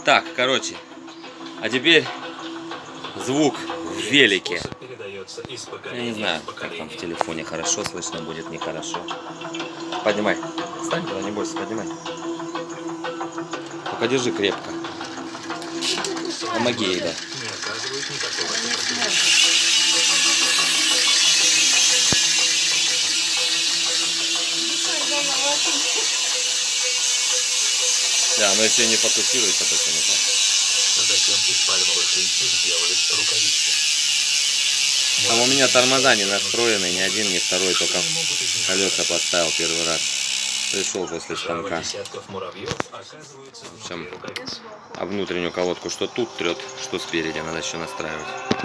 Так, короче, а теперь звук в велике. Я не знаю, как там в телефоне, хорошо слышно будет, нехорошо. Поднимай. Встань туда, не бойся, поднимай. Только держи крепко. Помоги ей, да. Да, но если не фокусируется, то не так. Затем из пальмовых листьев сделались рукавицы. А у меня тормоза не настроены, ни один, ни второй, только колеса поставил первый раз. Пришел после станка. В общем, а внутреннюю колодку что тут трет, что спереди, надо еще настраивать.